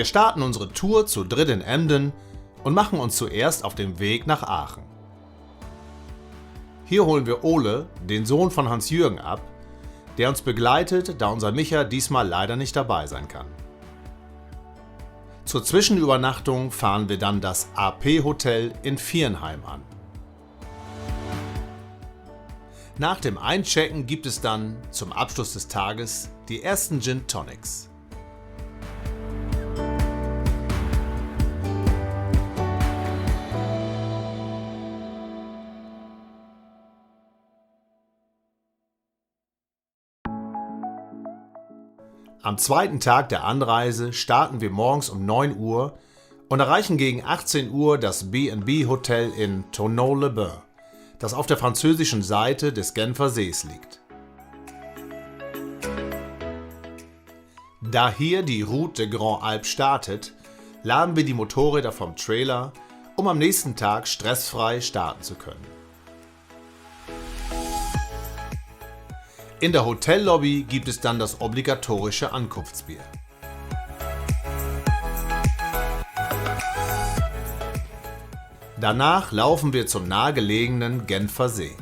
Wir starten unsere Tour zu dritt in Emden und machen uns zuerst auf den Weg nach Aachen. Hier holen wir Ole, den Sohn von Hans-Jürgen, ab, der uns begleitet, da unser Micha diesmal leider nicht dabei sein kann. Zur Zwischenübernachtung fahren wir dann das AP-Hotel in Viernheim an. Nach dem Einchecken gibt es dann zum Abschluss des Tages die ersten Gin Tonics. Am zweiten Tag der Anreise starten wir morgens um 9 Uhr und erreichen gegen 18 Uhr das B&B Hotel in Tonneau-les-Bains, das auf der französischen Seite des Genfer Sees liegt. Da hier die Route de Grand Alpes startet, laden wir die Motorräder vom Trailer, um am nächsten Tag stressfrei starten zu können. In der Hotellobby gibt es dann das obligatorische Ankunftsbier. Danach laufen wir zum nahegelegenen Genfer See.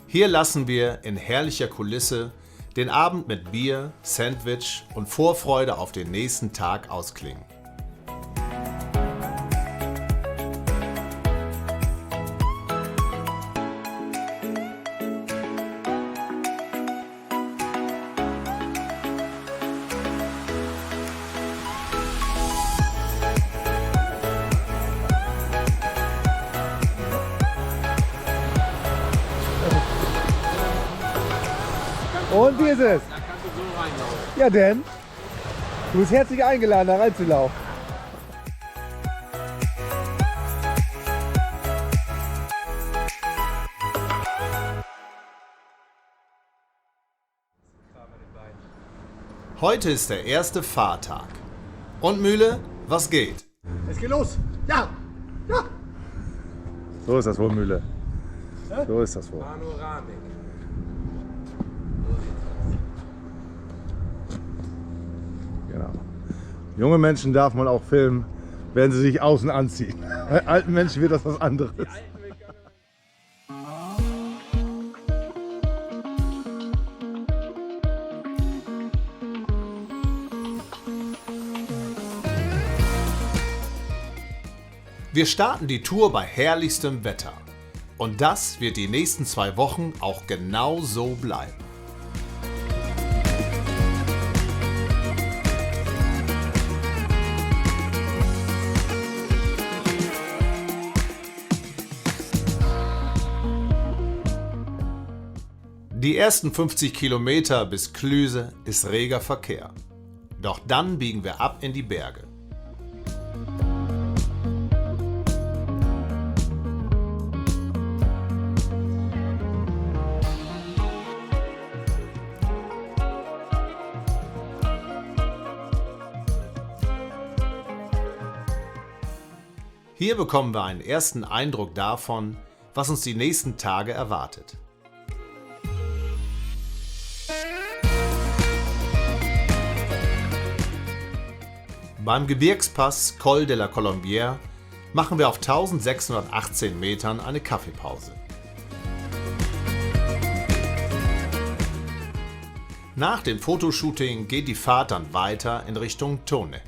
Hier lassen wir in herrlicher Kulisse den Abend mit Bier, Sandwich und Vorfreude auf den nächsten Tag ausklingen. Und wie ist es? Da kannst du so reinlaufen. Ja denn? Du bist herzlich eingeladen, da reinzulaufen. Heute ist der erste Fahrtag. Und Mühle, was geht? Es geht los. Ja. Ja. So ist das wohl, Mühle. So ist das wohl. Panoramik. Genau. Junge Menschen darf man auch filmen, wenn sie sich außen anziehen. Bei alten Menschen wird das was anderes. Wir starten die Tour bei herrlichstem Wetter. Und das wird die nächsten 2 Wochen auch genau so bleiben. Die ersten 50 Kilometer bis Klüse ist reger Verkehr. Doch dann biegen wir ab in die Berge. Hier bekommen wir einen ersten Eindruck davon, was uns die nächsten Tage erwartet. Beim Gebirgspass Col de la Colombière machen wir auf 1618 Metern eine Kaffeepause. Nach dem Fotoshooting geht die Fahrt dann weiter in Richtung Tone.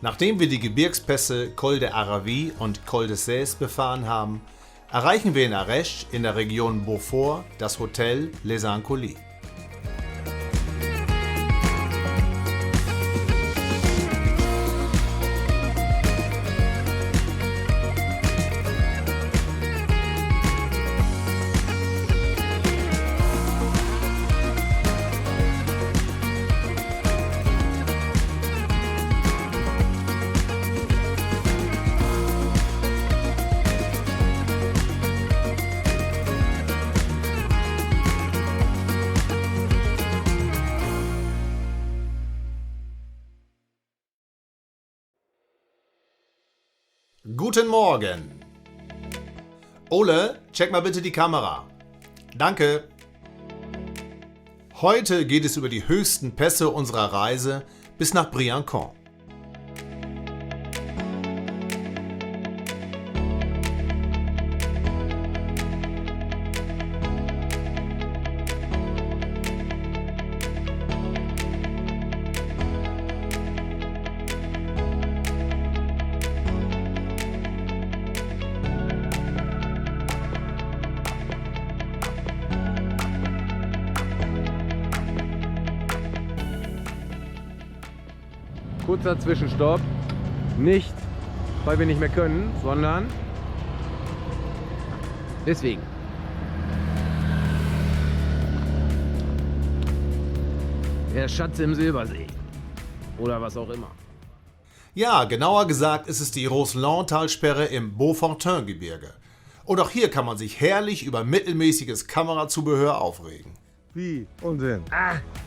Nachdem wir die Gebirgspässe Col de Aravis und Col de Sées befahren haben, erreichen wir in Arèche in der Region Beaufort das Hotel Les Incollets. Guten Morgen! Ole, check mal bitte die Kamera. Danke! Heute geht es über die höchsten Pässe unserer Reise bis nach Briançon. Kurzer Zwischenstopp. Nicht, weil wir nicht mehr können, sondern deswegen. Der Schatz im Silbersee. Oder was auch immer. Ja, genauer gesagt ist es die Rousselon-Talsperre im Beaufortain-Gebirge. Und auch hier kann man sich herrlich über mittelmäßiges Kamerazubehör aufregen. Wie? Unsinn.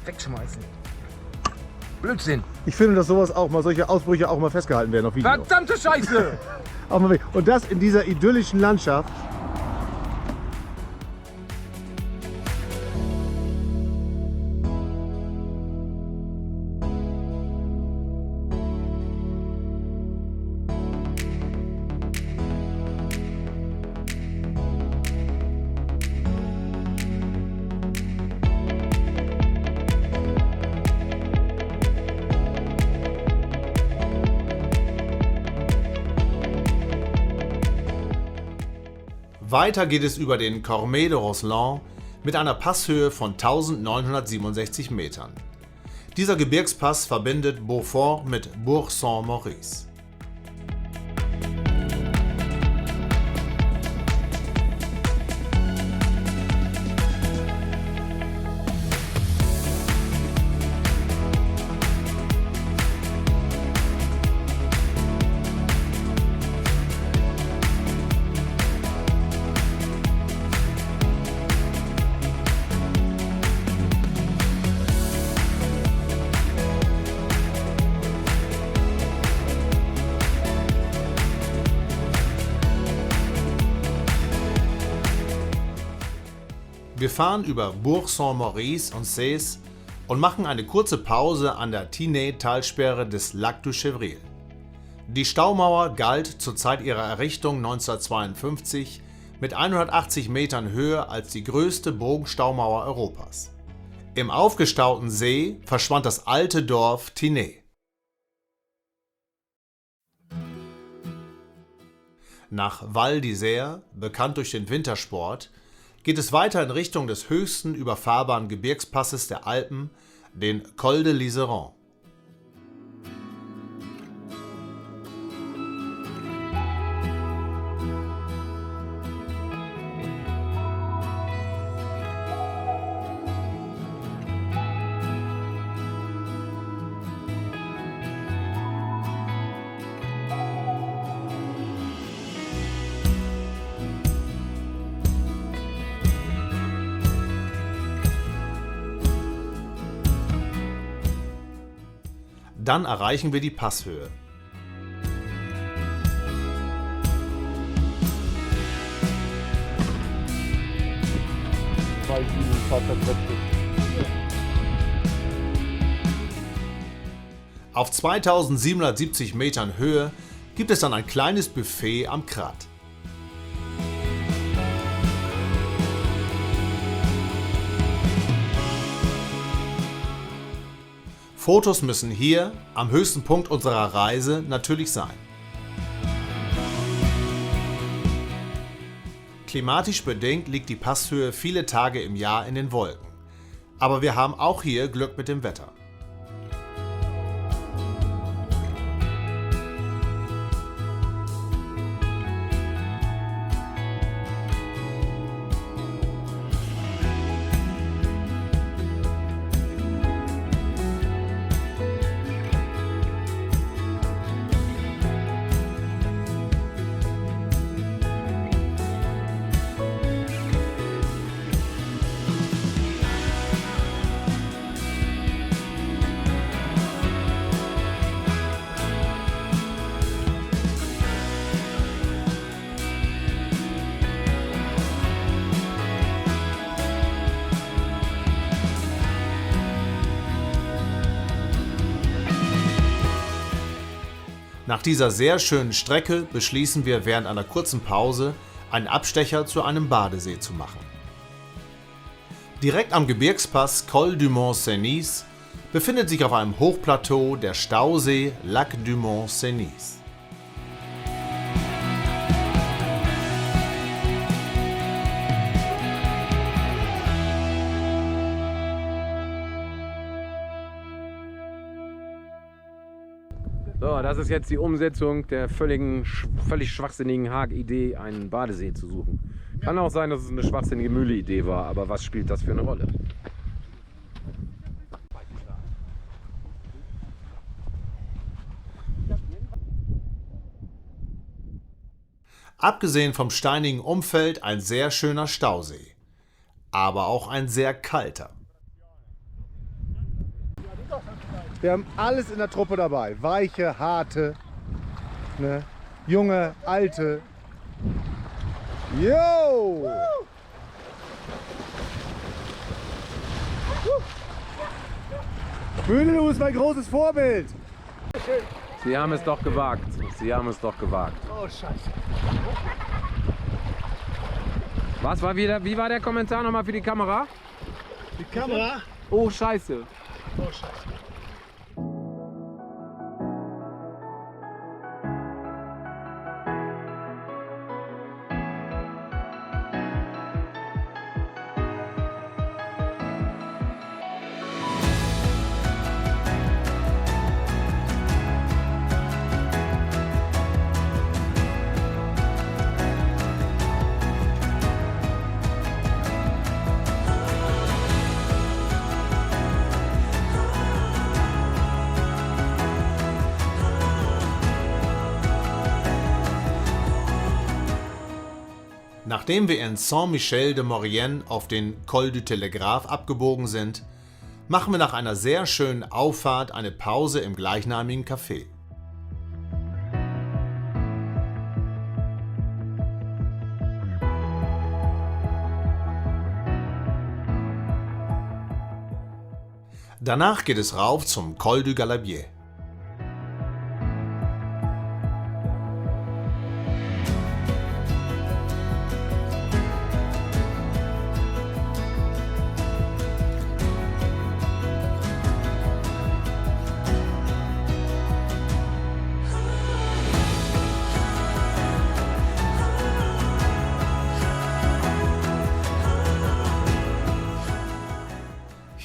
Wegschmeißen. Blödsinn. Ich finde, dass sowas auch mal, solche Ausbrüche auch mal festgehalten werden auf Video. Verdammte Scheiße! Auch mal weg. Und das in dieser idyllischen Landschaft. Weiter geht es über den Cormet de Rousselon mit einer Passhöhe von 1967 Metern. Dieser Gebirgspass verbindet Beaufort mit Bourg-Saint-Maurice. Wir fahren über Bourg-Saint-Maurice und Sées und machen eine kurze Pause an der Tinée-Talsperre des Lac du Chevril. Die Staumauer galt zur Zeit ihrer Errichtung 1952 mit 180 Metern Höhe als die größte Bogenstaumauer Europas. Im aufgestauten See verschwand das alte Dorf Tinée. Nach Val d'Isère, bekannt durch den Wintersport, geht es weiter in Richtung des höchsten überfahrbaren Gebirgspasses der Alpen, den Col de l'Iseran. Dann erreichen wir die Passhöhe. Auf 2770 Metern Höhe gibt es dann ein kleines Buffet am Krat. Fotos müssen hier, am höchsten Punkt unserer Reise, natürlich sein. Klimatisch bedingt liegt die Passhöhe viele Tage im Jahr in den Wolken. Aber wir haben auch hier Glück mit dem Wetter. Nach dieser sehr schönen Strecke beschließen wir während einer kurzen Pause, einen Abstecher zu einem Badesee zu machen. Direkt am Gebirgspass Col du Mont-Cenis befindet sich auf einem Hochplateau der Stausee Lac du Mont-Cenis. So, das ist jetzt die Umsetzung der völlig schwachsinnigen Haag-Idee, einen Badesee zu suchen. Kann auch sein, dass es eine schwachsinnige Mühle-Idee war, aber was spielt das für eine Rolle? Abgesehen vom steinigen Umfeld ein sehr schöner Stausee, aber auch ein sehr kalter. Wir haben alles in der Truppe dabei. Weiche, harte, ne? Junge, alte. Yo! Bühnenlu ist mein großes Vorbild. Sie haben es doch gewagt. Sie haben es doch gewagt. Oh, Scheiße. Wie war der Kommentar nochmal für die Kamera? Die Kamera? Oh, Scheiße. Oh, Scheiße. Nachdem wir in Saint-Michel-de-Maurienne auf den Col du Telegraphe abgebogen sind, machen wir nach einer sehr schönen Auffahrt eine Pause im gleichnamigen Café. Danach geht es rauf zum Col du Galabier.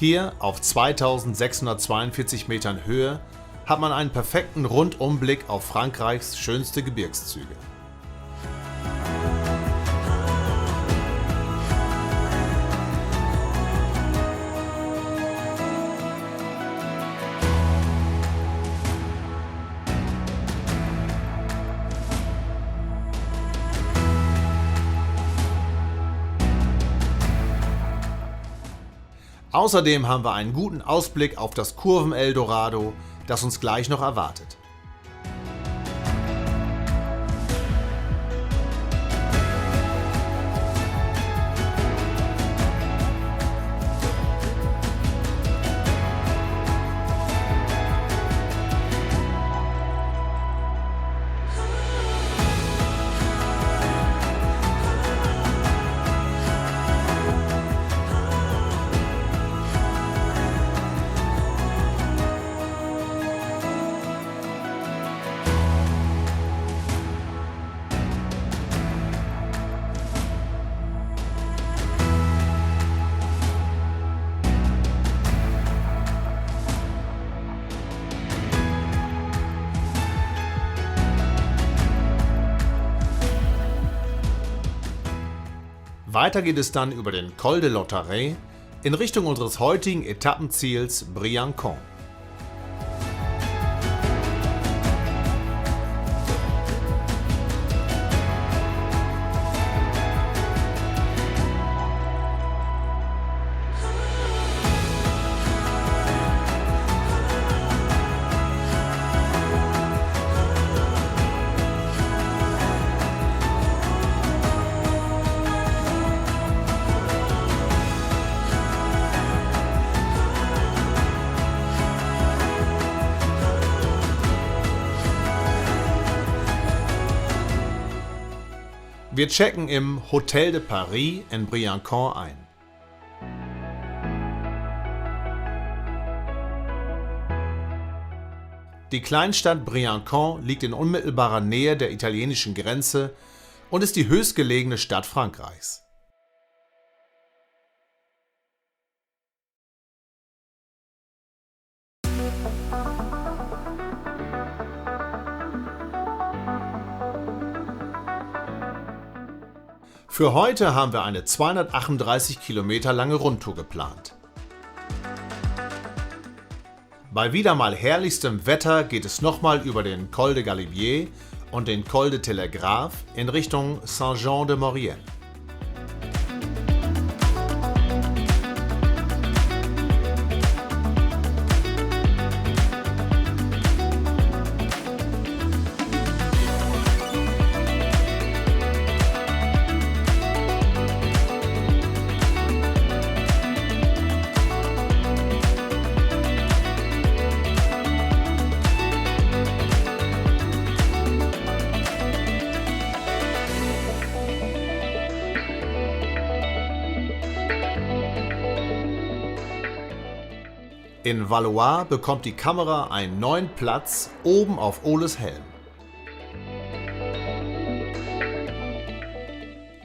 Hier auf 2642 Metern Höhe hat man einen perfekten Rundumblick auf Frankreichs schönste Gebirgszüge. Außerdem haben wir einen guten Ausblick auf das Kurven-Eldorado, das uns gleich noch erwartet. Weiter geht es dann über den Col de Lautaret in Richtung unseres heutigen Etappenziels Briançon. Wir checken im Hotel de Paris in Briançon ein. Die Kleinstadt Briançon liegt in unmittelbarer Nähe der italienischen Grenze und ist die höchstgelegene Stadt Frankreichs. Für heute haben wir eine 238 Kilometer lange Rundtour geplant. Bei wieder mal herrlichstem Wetter geht es nochmal über den Col de Galibier und den Col de Telegraphe in Richtung Saint-Jean-de-Maurienne. In Valois bekommt die Kamera einen neuen Platz oben auf Oles Helm.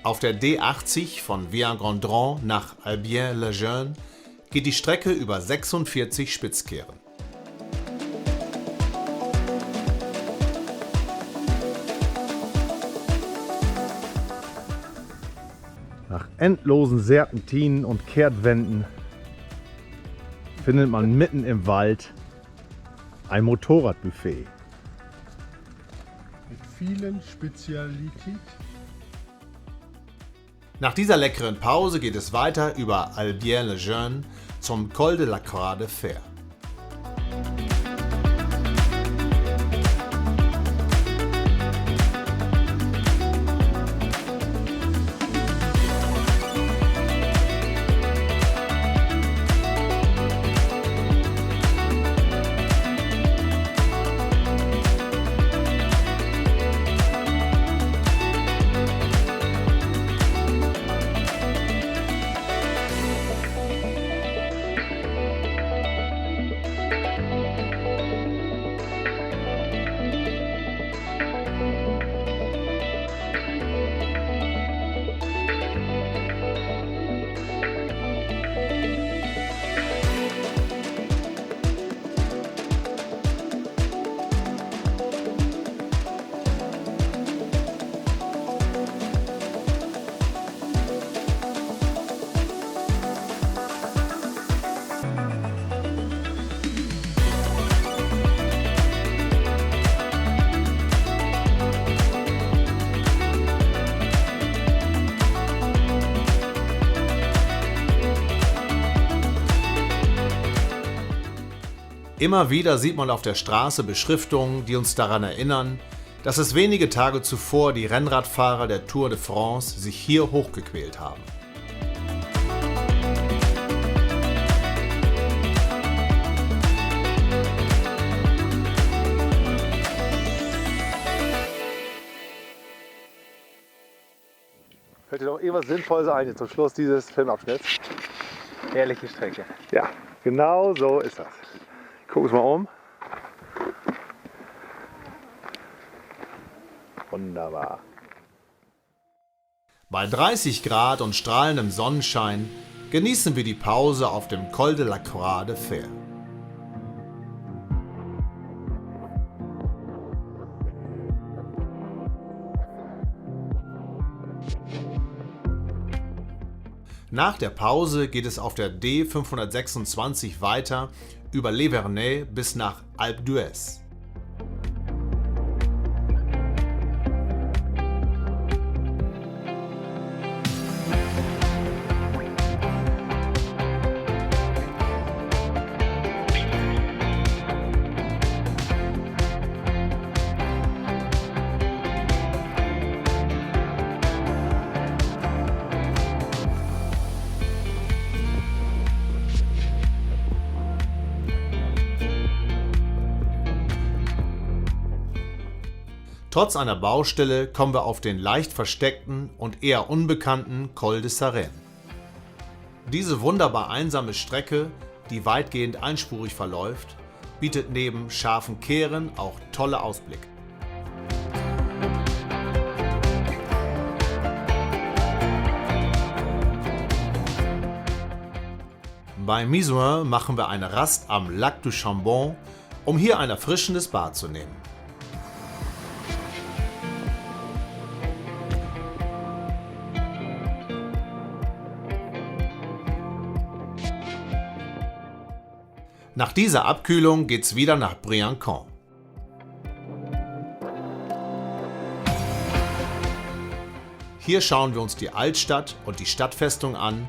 Auf der D80 von Villain-Gondron nach Albiens-le-Jeune geht die Strecke über 46 Spitzkehren. Nach endlosen Serpentinen und Kehrtwenden findet man mitten im Wald ein Motorradbuffet. Mit vielen Spezialitäten. Nach dieser leckeren Pause geht es weiter über Albiens-le-Jeune zum Col de la Croix de Fer. Immer wieder sieht man auf der Straße Beschriftungen, die uns daran erinnern, dass es wenige Tage zuvor die Rennradfahrer der Tour de France sich hier hochgequält haben. Fällt dir noch irgendwas Sinnvolles ein jetzt zum Schluss dieses Filmabschnitts? Herrliche Strecke. Ja, genau so ist das. Guck uns mal um. Wunderbar. Bei 30 Grad und strahlendem Sonnenschein genießen wir die Pause auf dem Col de la Croix de Fer. Nach der Pause geht es auf der D526 weiter über Les Vernets bis nach Alpe d'Huez. Trotz einer Baustelle kommen wir auf den leicht versteckten und eher unbekannten Col de Sarenne. Diese wunderbar einsame Strecke, die weitgehend einspurig verläuft, bietet neben scharfen Kehren auch tolle Ausblicke. Bei Misuin machen wir eine Rast am Lac du Chambon, um hier ein erfrischendes Bad zu nehmen. Nach dieser Abkühlung geht's wieder nach Briançon. Hier schauen wir uns die Altstadt und die Stadtfestung an,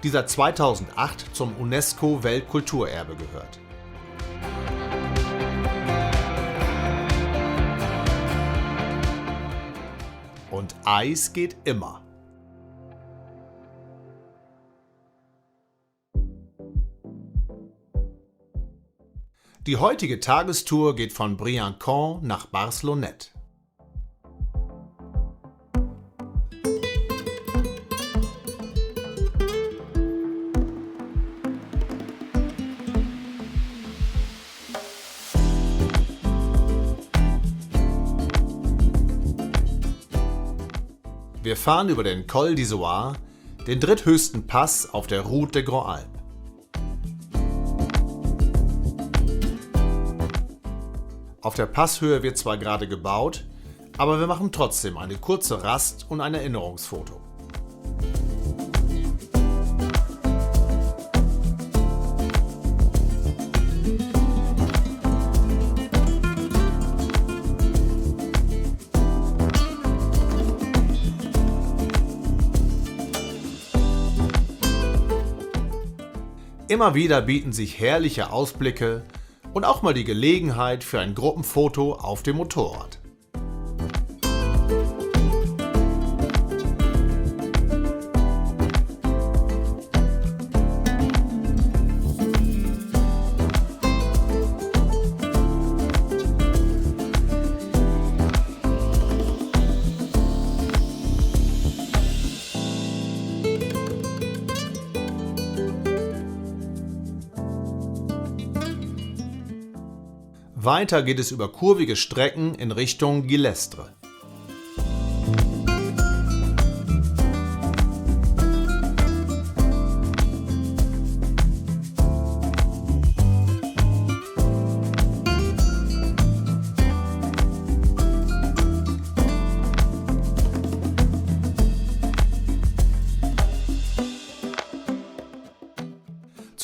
die seit 2008 zum UNESCO-Weltkulturerbe gehört. Und Eis geht immer. Die heutige Tagestour geht von Briançon nach Barcelonnette. Wir fahren über den Col d'Izoard, den dritthöchsten Pass auf der Route des Grands Alpes. Auf der Passhöhe wird zwar gerade gebaut, aber wir machen trotzdem eine kurze Rast und ein Erinnerungsfoto. Immer wieder bieten sich herrliche Ausblicke und auch mal die Gelegenheit für ein Gruppenfoto auf dem Motorrad. Weiter geht es über kurvige Strecken in Richtung Guillestre.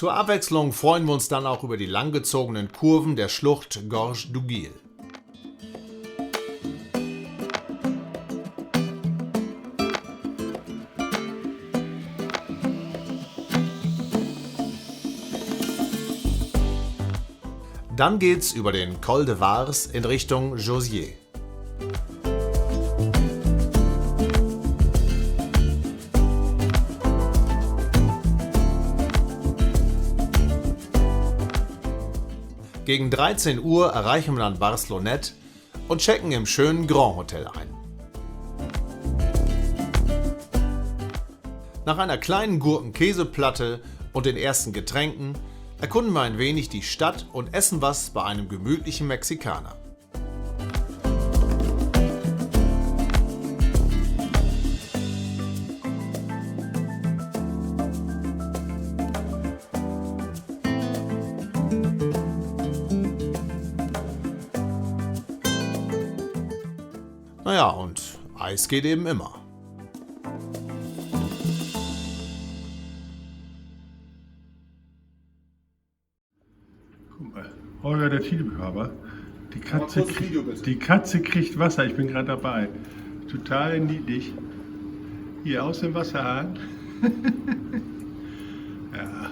Zur Abwechslung freuen wir uns dann auch über die langgezogenen Kurven der Schlucht Gorge du Guil. Dann geht's über den Col de Vars in Richtung Jauziers. Gegen 13 Uhr erreichen wir dann Barcelonnette und checken im schönen Grand Hotel ein. Nach einer kleinen Gurken-Käseplatte und den ersten Getränken erkunden wir ein wenig die Stadt und essen was bei einem gemütlichen Mexikaner. Naja, und Eis geht eben immer. der Titelcover. kurz Video, bitte. Die Katze kriegt Wasser, ich bin gerade dabei. Total niedlich. Hier aus dem Wasserhahn. Ja.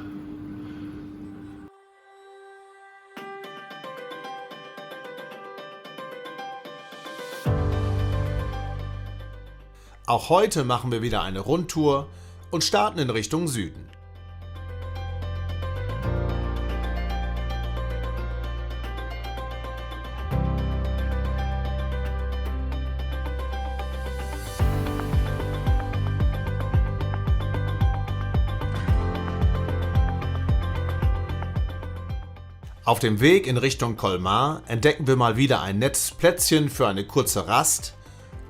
Auch heute machen wir wieder eine Rundtour und starten in Richtung Süden. Auf dem Weg in Richtung Colmar entdecken wir mal wieder ein nettes Plätzchen für eine kurze Rast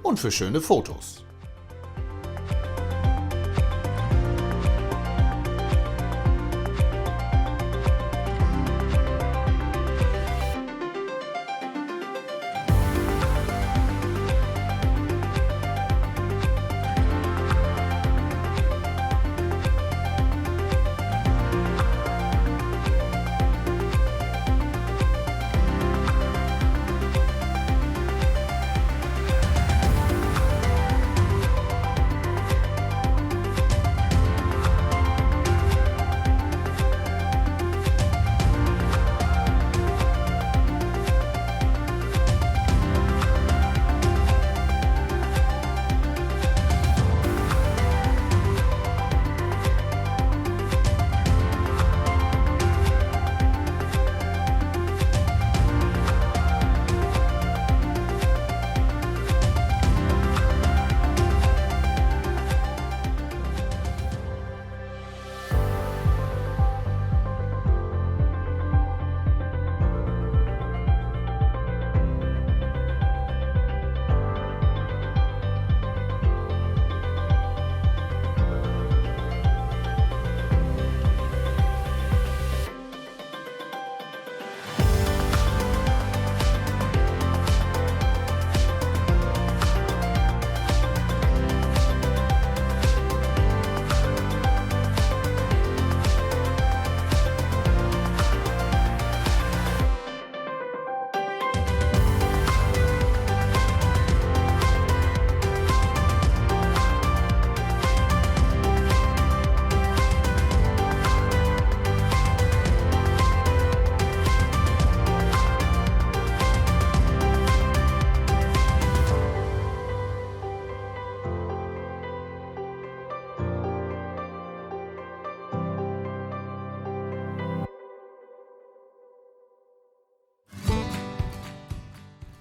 und für schöne Fotos.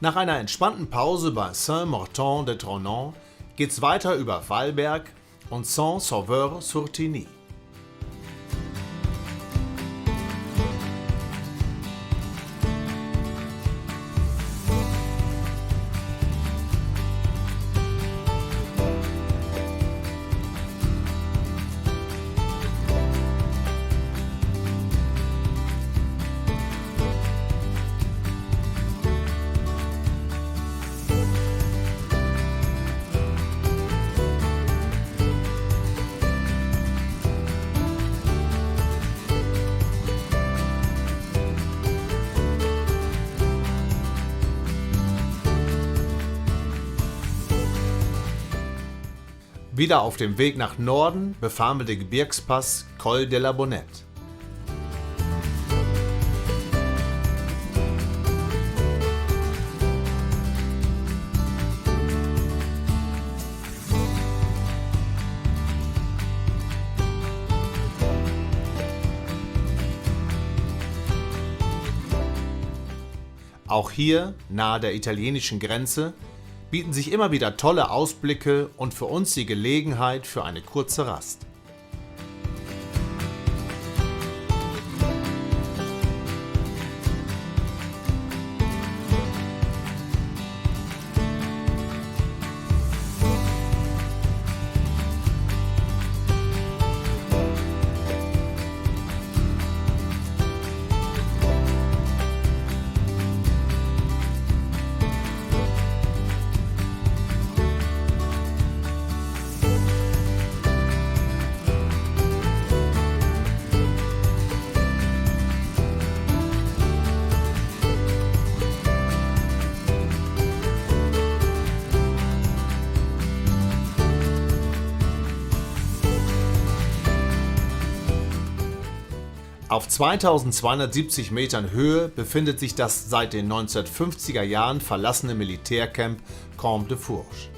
Nach einer entspannten Pause bei Saint-Martin-de-Tronon geht's weiter über Valberg und Saint-Sauveur-sur-Tigny. Wieder auf dem Weg nach Norden befahren wir den Gebirgspass Col de la Bonnette. Auch hier, nahe der italienischen Grenze, bieten sich immer wieder tolle Ausblicke und für uns die Gelegenheit für eine kurze Rast. Auf 2270 Metern Höhe befindet sich das seit den 1950er Jahren verlassene Militärcamp Camp de Fourche.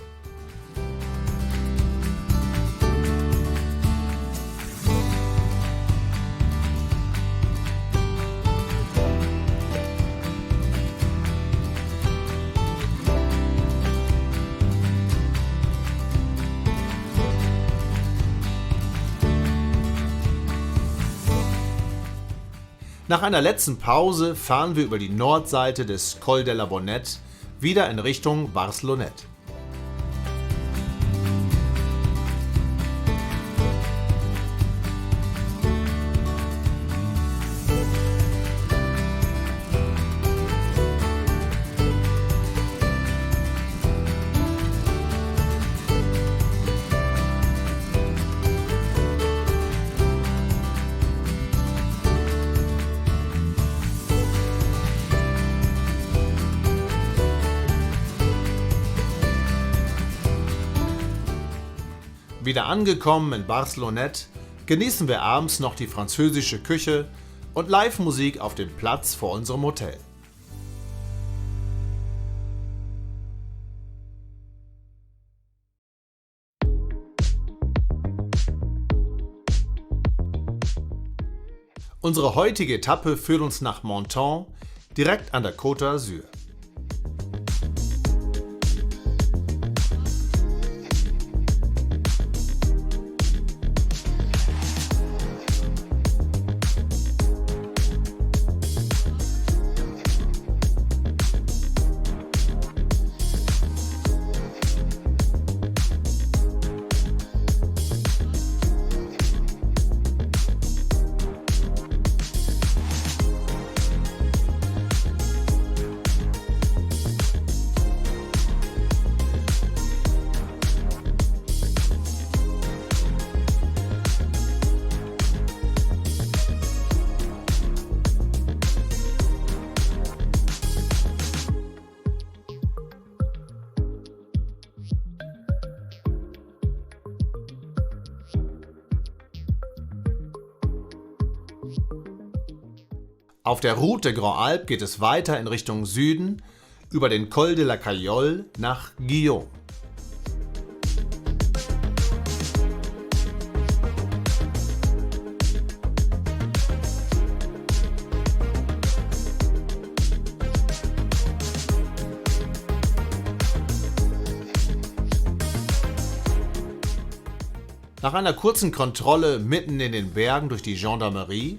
Nach einer letzten Pause fahren wir über die Nordseite des Col de la Bonnette wieder in Richtung Bar-Slonettes. Wieder angekommen in Bar-Slonettes genießen wir abends noch die französische Küche und Live-Musik auf dem Platz vor unserem Hotel. Unsere heutige Etappe führt uns nach Menton, direkt an der Côte d'Azur. Auf der Route Grand Alpe geht es weiter in Richtung Süden über den Col de la Cayolle nach Guyons. Nach einer kurzen Kontrolle mitten in den Bergen durch die Gendarmerie,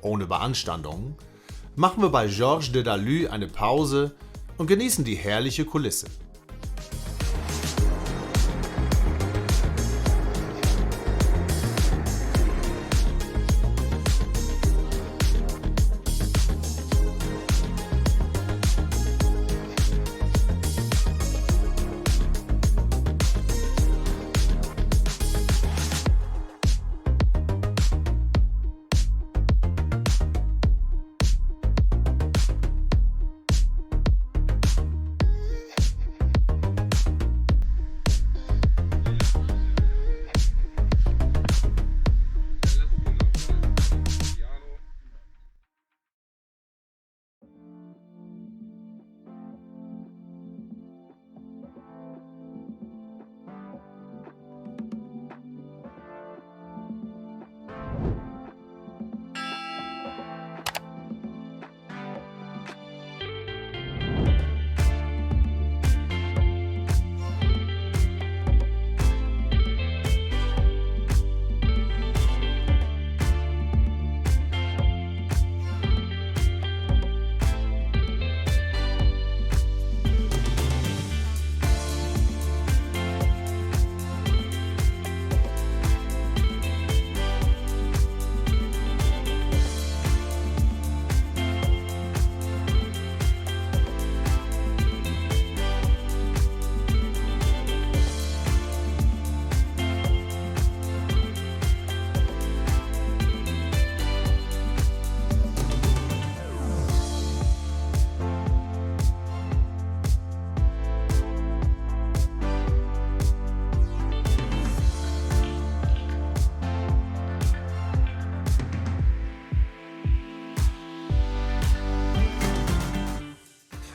ohne Beanstandungen, machen wir bei Georges de Dalus eine Pause und genießen die herrliche Kulisse.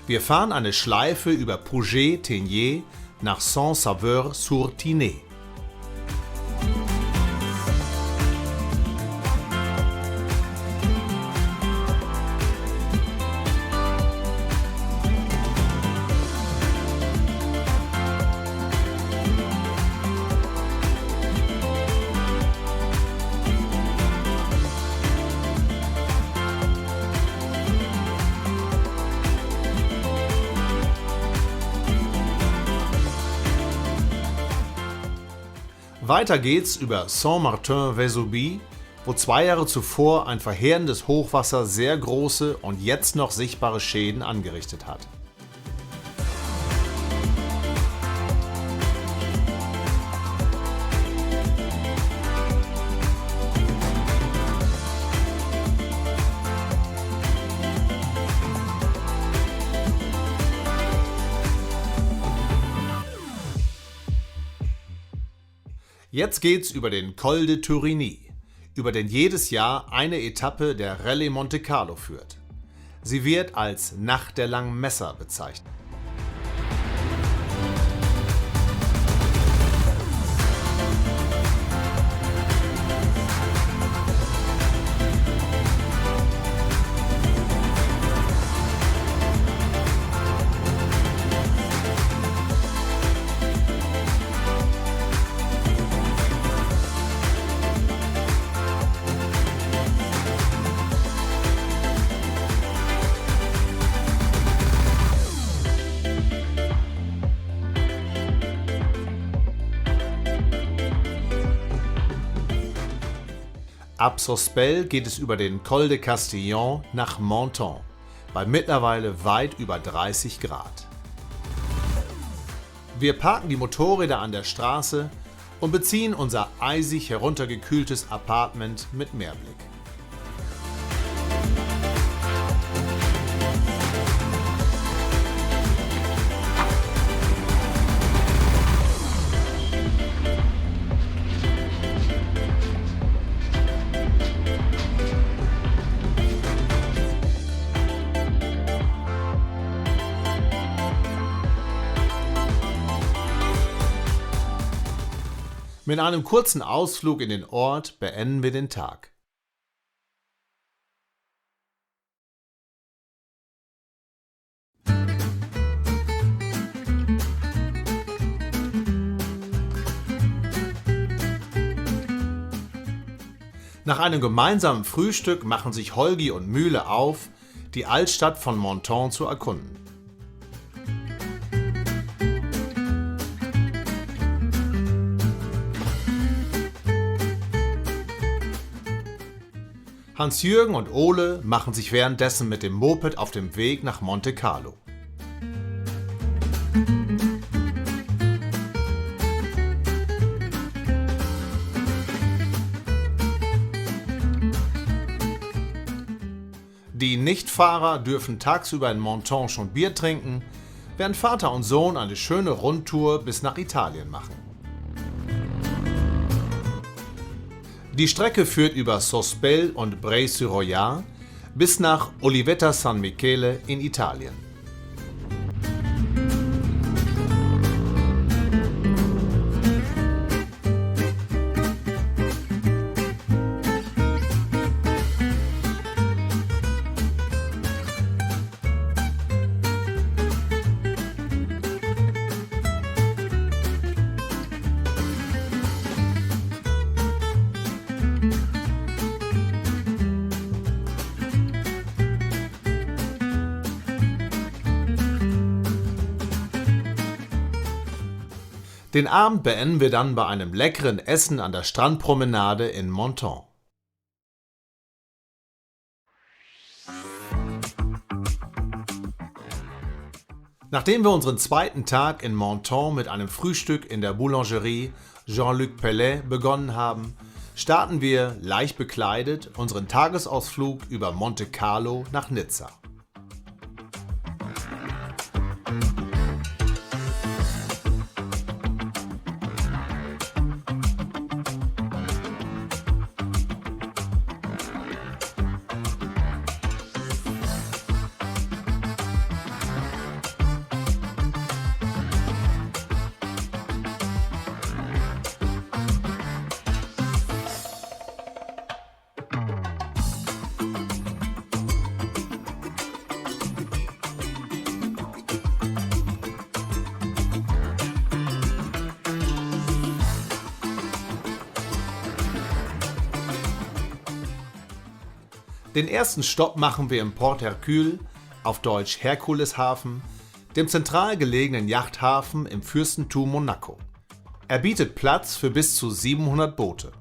Wir fahren eine Schleife über Pouget-Teniers nach Saint-Sauveur-sur-Tinée. Weiter geht's über Saint-Martin-Vésubie, wo 2 Jahre zuvor ein verheerendes Hochwasser sehr große und jetzt noch sichtbare Schäden angerichtet hat. Jetzt geht's über den Col de Tourigny, über den jedes Jahr eine Etappe der Rallye Monte Carlo führt. Sie wird als Nacht der langen Messer bezeichnet. Ab Sospel geht es über den Col de Castillon nach Menton, bei mittlerweile weit über 30 Grad. Wir parken die Motorräder an der Straße und beziehen unser eisig heruntergekühltes Appartement mit Meerblick. Mit einem kurzen Ausflug in den Ort beenden wir den Tag. Nach einem gemeinsamen Frühstück machen sich Holgi und Mühle auf, die Altstadt von Menton zu erkunden. Hans-Jürgen und Ole machen sich währenddessen mit dem Moped auf dem Weg nach Monte Carlo. Die Nichtfahrer dürfen tagsüber in Menton schon Bier trinken, während Vater und Sohn eine schöne Rundtour bis nach Italien machen. Die Strecke führt über Sospel und Bray-sur-Royat bis nach Olivetta San Michele in Italien. Den Abend beenden wir dann bei einem leckeren Essen an der Strandpromenade in Menton. Nachdem wir unseren zweiten Tag in Menton mit einem Frühstück in der Boulangerie Jean-Luc Pellet begonnen haben, starten wir, leicht bekleidet, unseren Tagesausflug über Monte Carlo nach Nizza. Den ersten Stopp machen wir im Port Hercule, auf Deutsch Herkuleshafen, dem zentral gelegenen Yachthafen im Fürstentum Monaco. Er bietet Platz für bis zu 700 Boote.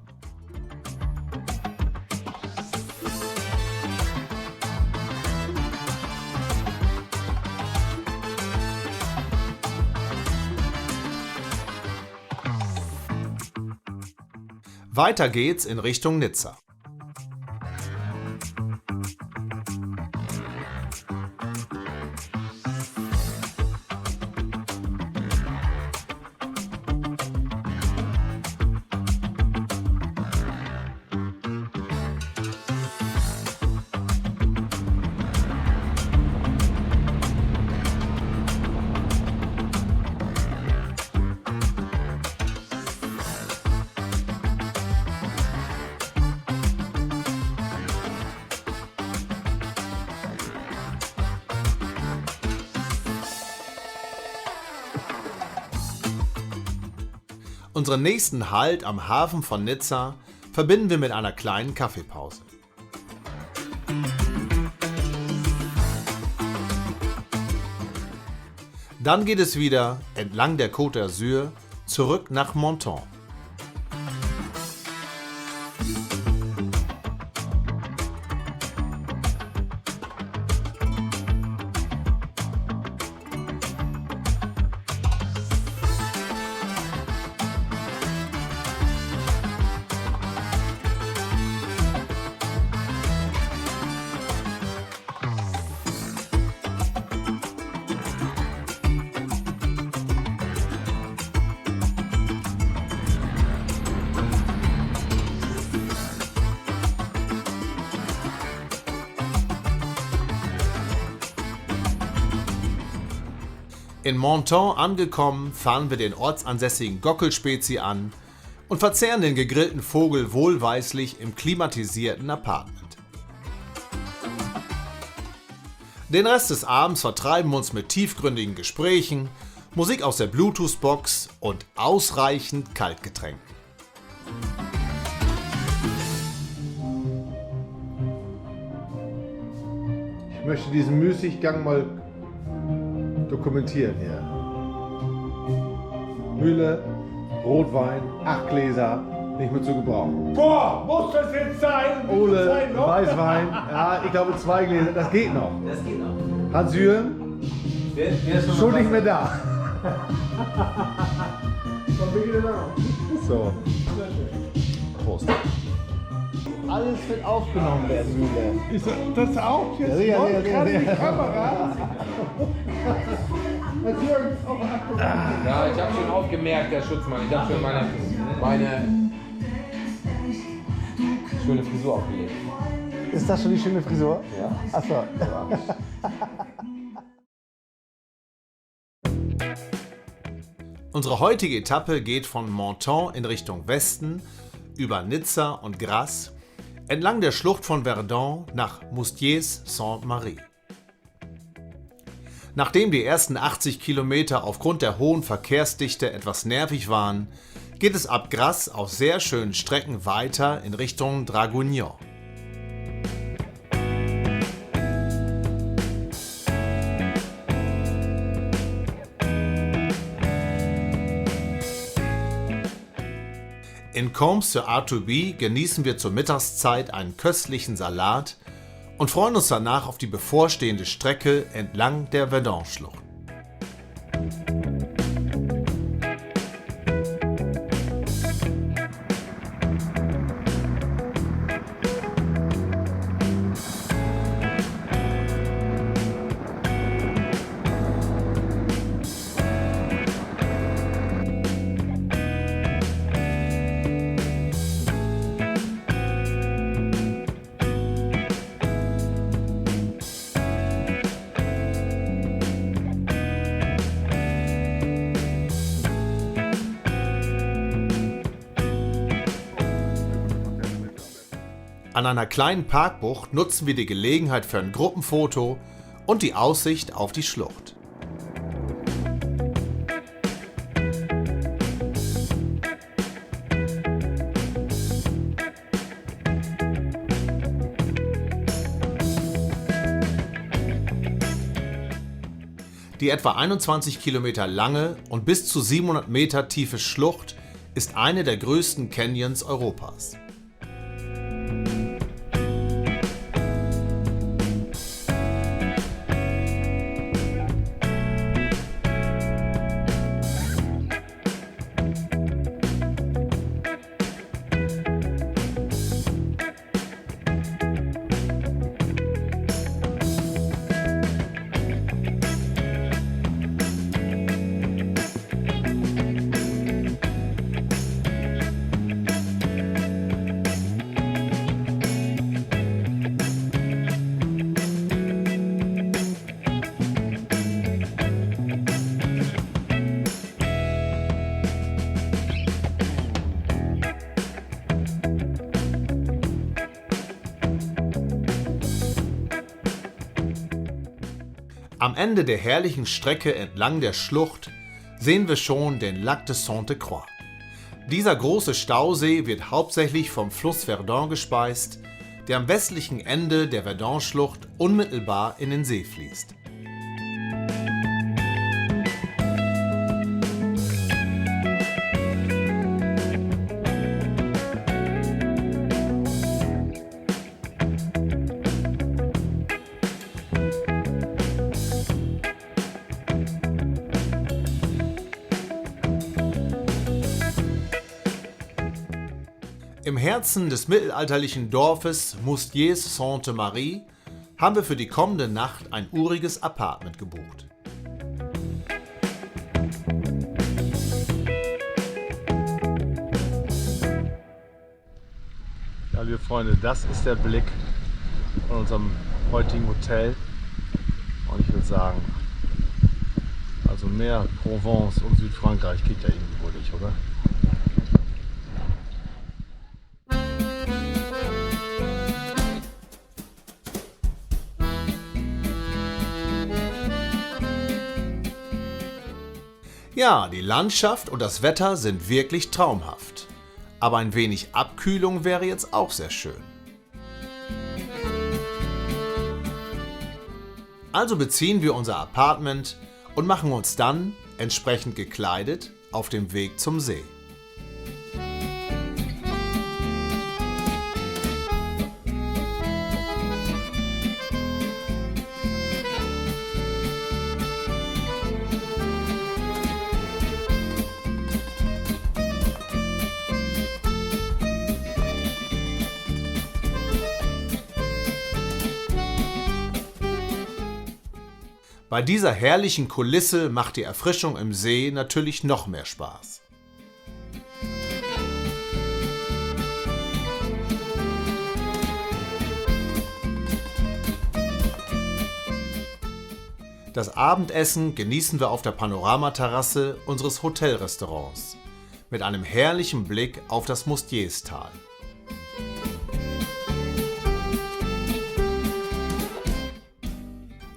Weiter geht's in Richtung Nizza. Unseren nächsten Halt am Hafen von Nizza verbinden wir mit einer kleinen Kaffeepause. Dann geht es wieder entlang der Côte d'Azur zurück nach Menton. In Menton angekommen, fahren wir den ortsansässigen Gockelspezi an und verzehren den gegrillten Vogel wohlweislich im klimatisierten Apartment. Den Rest des Abends vertreiben wir uns mit tiefgründigen Gesprächen, Musik aus der Bluetooth-Box und ausreichend Kaltgetränken. Ich möchte diesen Müßiggang mal dokumentieren hier. Mühle, Rotwein, 8 Gläser, nicht mehr zu gebrauchen. Boah, muss das jetzt sein? Ole, Zeit noch? Weißwein, ja, ich glaube 2 Gläser, das geht noch. Das geht noch. Hans Jürgen, schon nicht mehr da. So. Prost. Alles wird aufgenommen werden, Mühle. Ist das auch jetzt? Ja, Gerade die Kamera? Ja, ich habe schon aufgemerkt, der Schutzmann. Ich habe schon meine schöne Frisur aufgelegt. Ist das schon die schöne Frisur? Ja. Achso. Unsere heutige Etappe geht von Menton in Richtung Westen über Nizza und Grasse entlang der Schlucht von Verdun nach Moustiers-Sainte-Marie. Nachdem die ersten 80 Kilometer aufgrund der hohen Verkehrsdichte etwas nervig waren, geht es ab Grasse auf sehr schönen Strecken weiter in Richtung Draguignan. In Comps-sur-Artuby genießen wir zur Mittagszeit einen köstlichen Salat und freuen uns danach auf die bevorstehende Strecke entlang der Verdun-Schlucht. An einer kleinen Parkbucht nutzen wir die Gelegenheit für ein Gruppenfoto und die Aussicht auf die Schlucht. Die etwa 21 Kilometer lange und bis zu 700 Meter tiefe Schlucht ist eine der größten Canyons Europas. Am Ende der herrlichen Strecke entlang der Schlucht sehen wir schon den Lac de Sainte-Croix. Dieser große Stausee wird hauptsächlich vom Fluss Verdun gespeist, der am westlichen Ende der Verdun-Schlucht unmittelbar in den See fließt. Im Herzen des mittelalterlichen Dorfes Moustiers-Sainte-Marie haben wir für die kommende Nacht ein uriges Appartement gebucht. Ja, liebe Freunde, das ist der Blick von unserem heutigen Hotel. Und ich würde sagen, also mehr Provence und Südfrankreich geht ja irgendwie wohl nicht, oder? Ja, die Landschaft und das Wetter sind wirklich traumhaft. Aber ein wenig Abkühlung wäre jetzt auch sehr schön. Also beziehen wir unser Appartement und machen uns dann, entsprechend gekleidet, auf dem Weg zum See. Bei dieser herrlichen Kulisse macht die Erfrischung im See natürlich noch mehr Spaß. Das Abendessen genießen wir auf der Panoramaterrasse unseres Hotelrestaurants mit einem herrlichen Blick auf das Moustiers-Tal.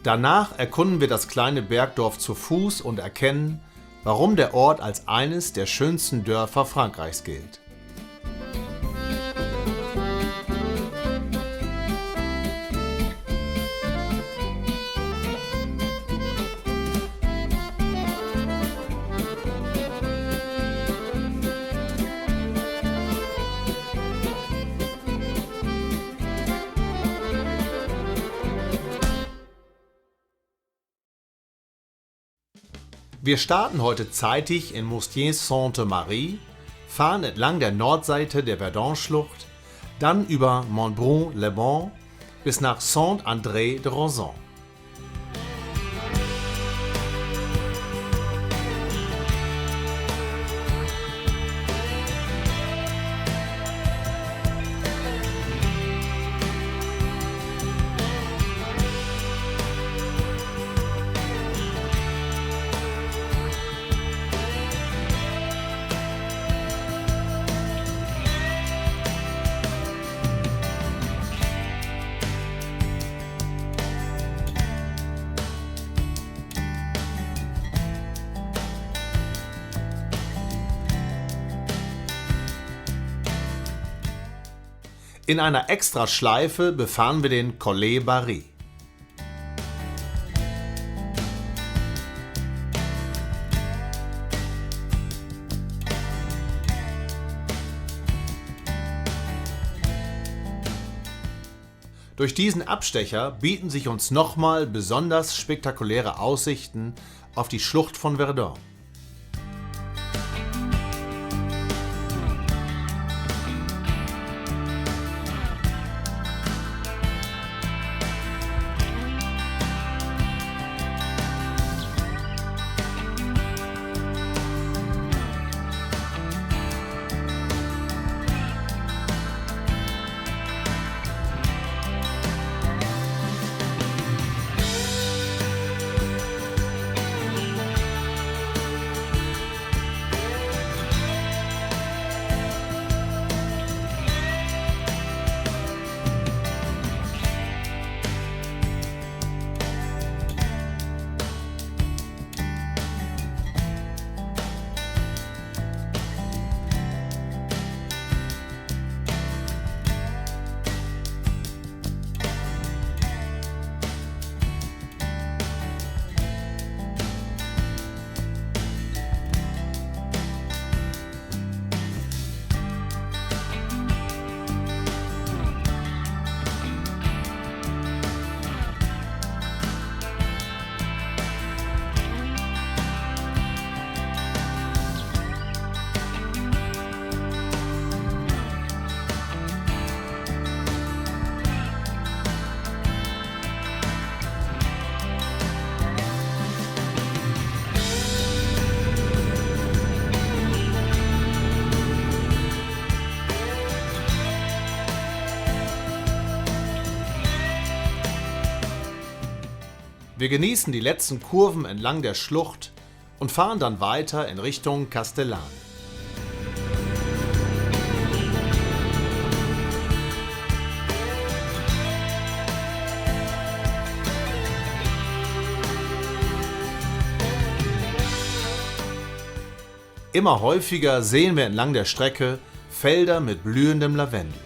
Danach erkunden wir das kleine Bergdorf zu Fuß und erkennen, warum der Ort als eines der schönsten Dörfer Frankreichs gilt. Wir starten heute zeitig in Moustiers-Sainte-Marie, fahren entlang der Nordseite der Verdun-Schlucht, dann über Montbrun-les-Bains bis nach Saint-André-de-Rozan. In einer Extraschleife befahren wir den Collet Barry. Durch diesen Abstecher bieten sich uns nochmal besonders spektakuläre Aussichten auf die Schlucht von Verdun. Wir genießen die letzten Kurven entlang der Schlucht und fahren dann weiter in Richtung Castellane. Immer häufiger sehen wir entlang der Strecke Felder mit blühendem Lavendel.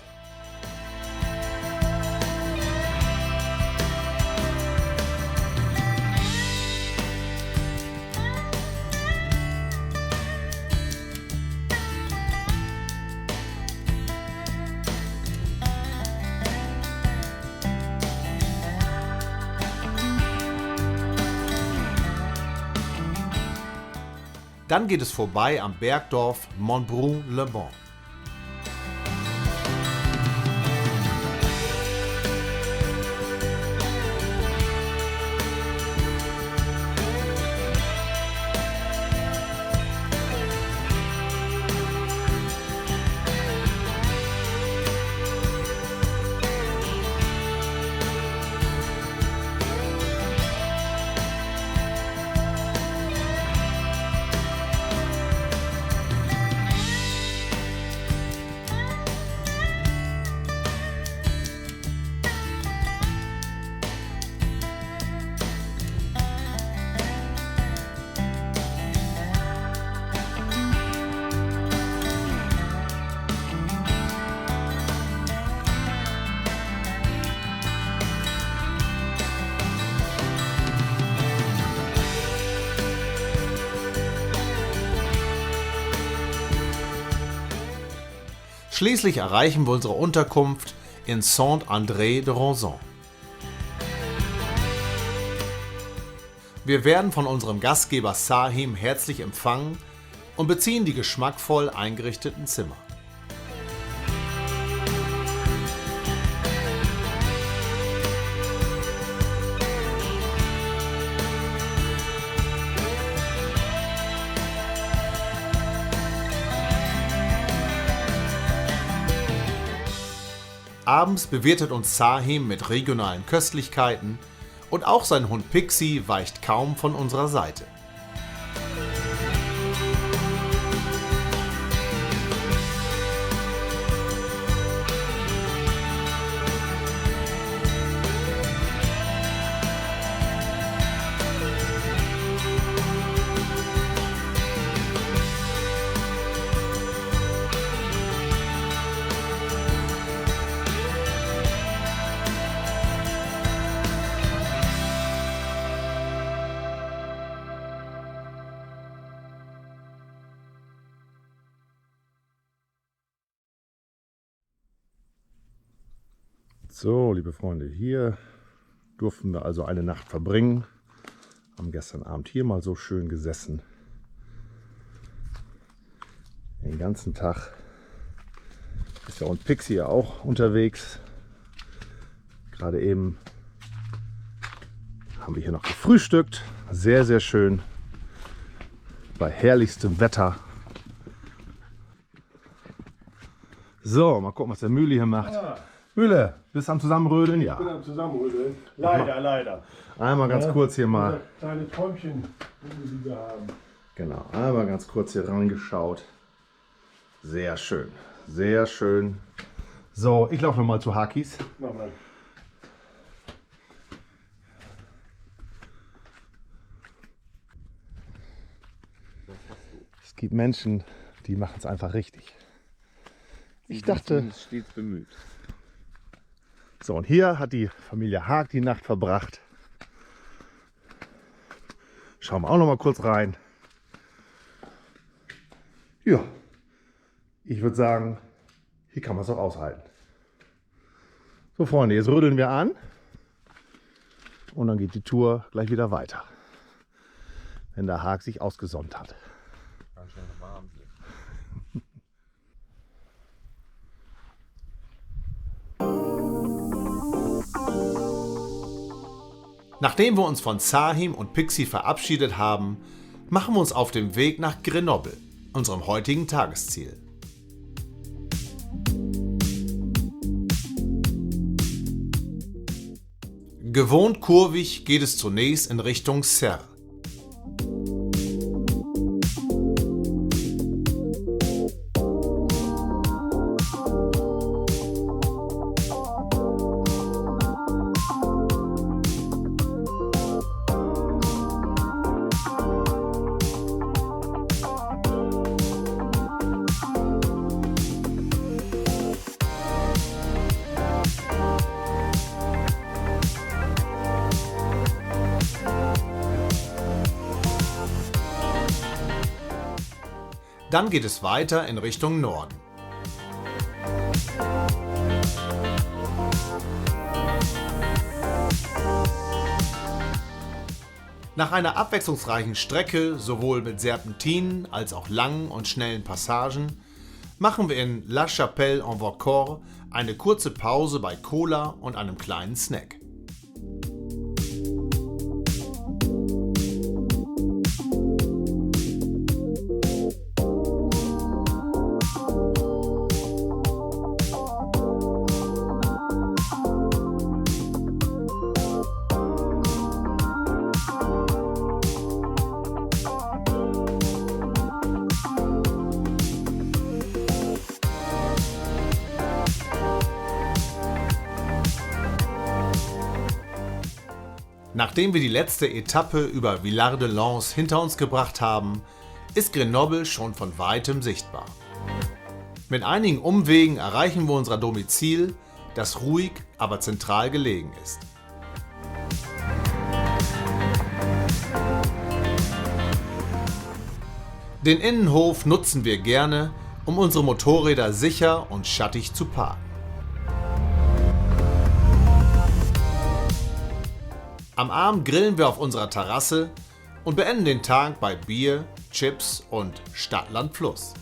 Dann geht es vorbei am Bergdorf Montbrun-le-Bon. Schließlich erreichen wir unsere Unterkunft in Saint-André-de-Rançon. Wir werden von unserem Gastgeber Sahim herzlich empfangen und beziehen die geschmackvoll eingerichteten Zimmer. Abends bewirtet uns Sahim mit regionalen Köstlichkeiten und auch sein Hund Pixie weicht kaum von unserer Seite. So, liebe Freunde, hier durften wir also eine Nacht verbringen. Haben gestern Abend hier mal so schön gesessen. Den ganzen Tag ist ja und Pixie ja auch unterwegs. Gerade eben haben wir hier noch gefrühstückt. Sehr, sehr schön. Bei herrlichstem Wetter. So, mal gucken, was der Mühle hier macht. Mühle, bist du am Zusammenrödeln? Ja. Ich bin am Zusammenrütteln. Leider. Einmal ganz kurz hier mal. Kleine Träumchen, die wir haben. Genau, einmal ganz kurz hier rangeschaut. Sehr schön, sehr schön. So, ich laufe mal zu Hakis. Mach mal. Es gibt Menschen, die machen es einfach richtig. Ich dachte, Stets bemüht. so, und hier hat die Familie Haag die Nacht verbracht. Schauen wir auch noch mal kurz rein. Ja, ich würde sagen, hier kann man es auch aushalten. So, Freunde, jetzt rütteln wir an und dann geht die Tour gleich wieder weiter, wenn der Haag sich ausgesonnt hat. Ganz schön warm. Nachdem wir uns von Sahim und Pixie verabschiedet haben, machen wir uns auf den Weg nach Grenoble, unserem heutigen Tagesziel. Gewohnt kurvig geht es zunächst in Richtung Serre. Dann geht es weiter in Richtung Norden. Nach einer abwechslungsreichen Strecke, sowohl mit Serpentinen als auch langen und schnellen Passagen, machen wir in La Chapelle-en-Vercors eine kurze Pause bei Cola und einem kleinen Snack. Nachdem wir die letzte Etappe über Villard-de-Lans hinter uns gebracht haben, ist Grenoble schon von weitem sichtbar. Mit einigen Umwegen erreichen wir unser Domizil, das ruhig, aber zentral gelegen ist. Den Innenhof nutzen wir gerne, um unsere Motorräder sicher und schattig zu parken. Am Abend grillen wir auf unserer Terrasse und beenden den Tag bei Bier, Chips und Stadtland Fluss.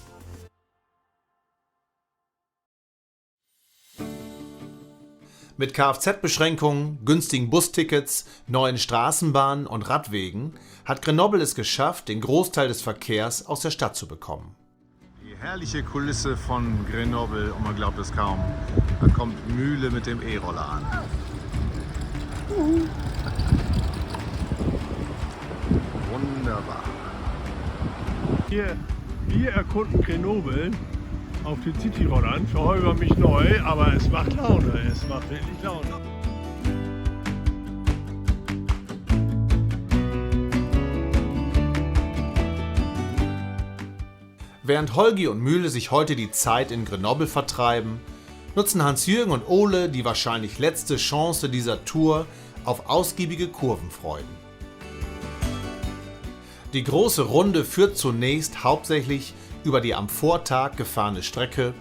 Mit Kfz-Beschränkungen, günstigen Bustickets, neuen Straßenbahnen und Radwegen hat Grenoble es geschafft, den Großteil des Verkehrs aus der Stadt zu bekommen. Die herrliche Kulisse von Grenoble, und man glaubt es kaum, da kommt Mühle mit dem E-Roller an. Wunderbar. Wir erkunden Grenoble auf den Cityrollern. Verhäuber mich neu, aber es macht Laune. Es macht wirklich Laune. Während Holgi und Mühle sich heute die Zeit in Grenoble vertreiben, nutzen Hans-Jürgen und Ole die wahrscheinlich letzte Chance dieser Tour auf ausgiebige Kurvenfreuden. Die große Runde führt zunächst hauptsächlich über die am Vortag gefahrene Strecke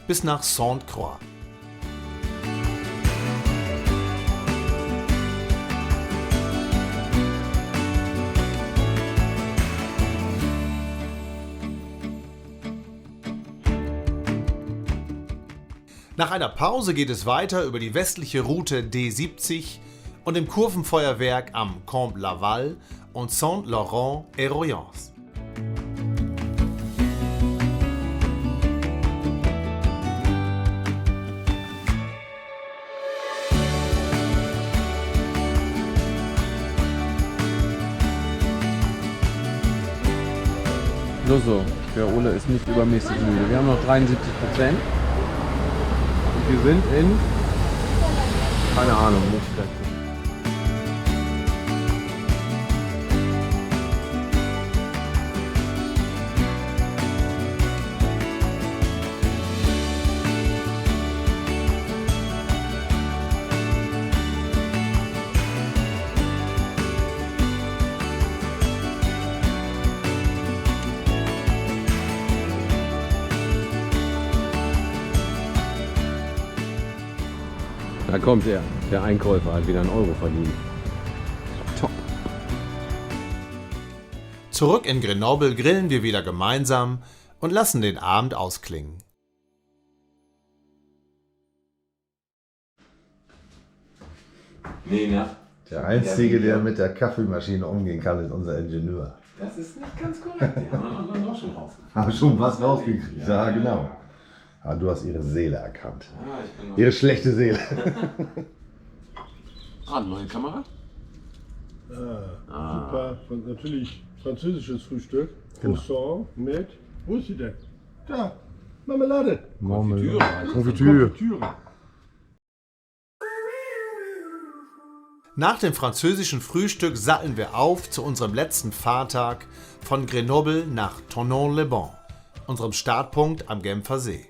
bis nach Sainte-Croix. Nach einer Pause geht es weiter über die westliche Route D70 und im Kurvenfeuerwerk am Combe Laval und Saint-Laurent-et-Royans. So, der Ole ist nicht übermäßig müde. Wir haben noch 73%. Und wir sind in... Keine Ahnung, muss ich gleich gucken. Da kommt er. Der Einkäufer hat wieder einen Euro verdient. Top. Zurück in Grenoble grillen wir wieder gemeinsam und lassen den Abend ausklingen. Nee, na. Der Einzige, der mit der Kaffeemaschine umgehen kann, ist unser Ingenieur. Das ist nicht ganz korrekt. Die haben wir auch schon raus. Haben schon was rausgekriegt. Ja, genau. Aber du hast ihre Seele erkannt. Ah, ich bin noch Ihre schlechte Seele. neue Kamera? Super, natürlich französisches Frühstück. Genau. Croissant mit, wo ist sie denn? Da, Marmelade. Konfitüre. Konfitüre. Nach dem französischen Frühstück satteln wir auf zu unserem letzten Fahrtag von Grenoble nach Thonon-les-Bains, unserem Startpunkt am Genfer See.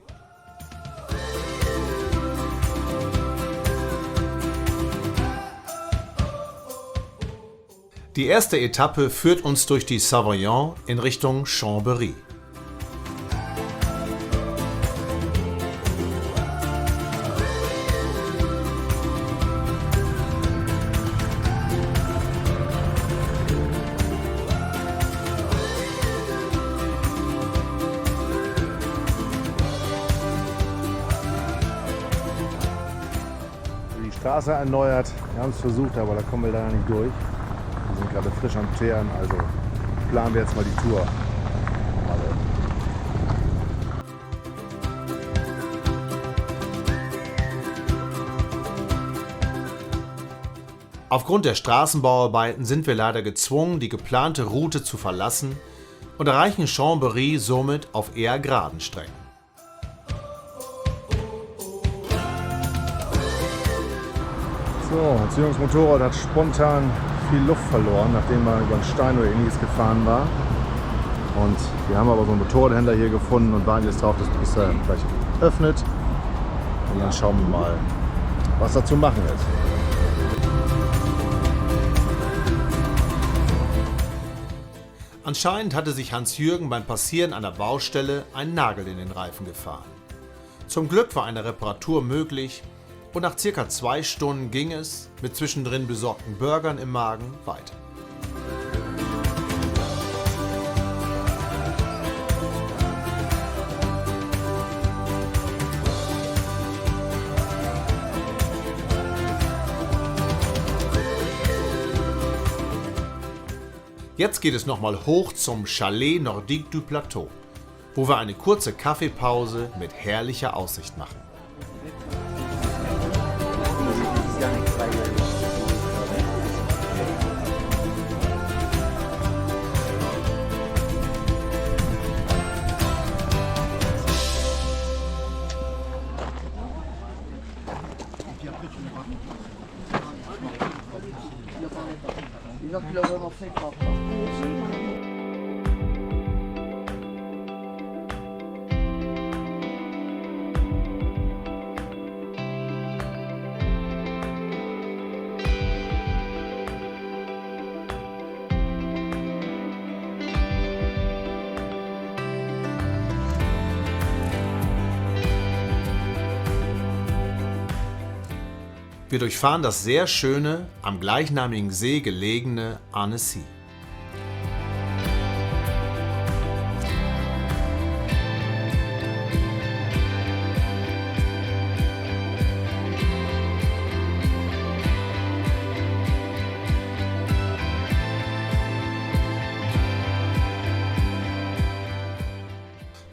Die erste Etappe führt uns durch die Savoyens in Richtung Chambéry. Die Straße erneuert. Wir haben es versucht, aber da kommen wir leider nicht durch. Wir sind gerade frisch am Teeren, also planen wir jetzt mal die Tour. Aufgrund der Straßenbauarbeiten sind wir leider gezwungen, die geplante Route zu verlassen und erreichen Chambéry somit auf eher geraden Strecken. So, das Erziehungsmotorrad hat spontan viel Luft verloren, nachdem man über einen Stein oder ähnliches gefahren war. Und wir haben aber so einen Motorradhändler hier gefunden und warten jetzt darauf, dass er gleich öffnet. Und dann schauen wir mal, was da zu machen ist. Anscheinend hatte sich Hans-Jürgen beim Passieren einer Baustelle einen Nagel in den Reifen gefahren. Zum Glück war eine Reparatur möglich und nach circa 2 Stunden ging es, mit zwischendrin besorgten Burgern im Magen, weiter. Jetzt geht es nochmal hoch zum Chalet Nordique du Plateau, wo wir eine kurze Kaffeepause mit herrlicher Aussicht machen. Wir durchfahren das sehr schöne, am gleichnamigen See gelegene Annecy.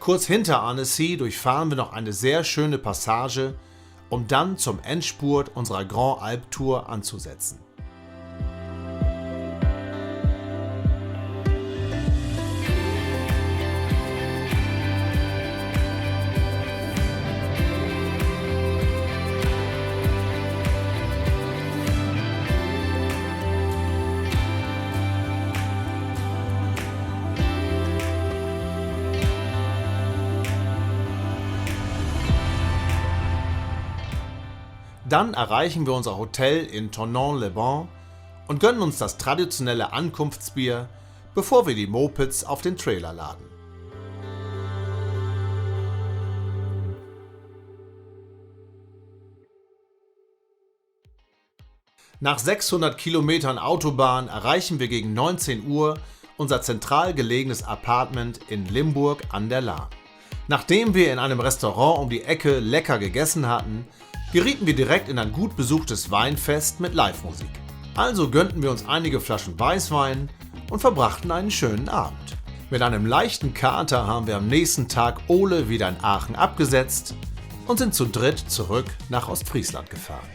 Kurz hinter Annecy durchfahren wir noch eine sehr schöne Passage, um dann zum Endspurt unserer Grand Alpe Tour anzusetzen. Dann erreichen wir unser Hotel in Thonon-les-Bains und gönnen uns das traditionelle Ankunftsbier, bevor wir die Mopeds auf den Trailer laden. Nach 600 Kilometern Autobahn erreichen wir gegen 19 Uhr unser zentral gelegenes Apartment in Limburg an der Lahn. Nachdem wir in einem Restaurant um die Ecke lecker gegessen hatten, gerieten wir direkt in ein gut besuchtes Weinfest mit Live-Musik. Also gönnten wir uns einige Flaschen Weißwein und verbrachten einen schönen Abend. Mit einem leichten Kater haben wir am nächsten Tag Ole wieder in Aachen abgesetzt und sind zu dritt zurück nach Ostfriesland gefahren.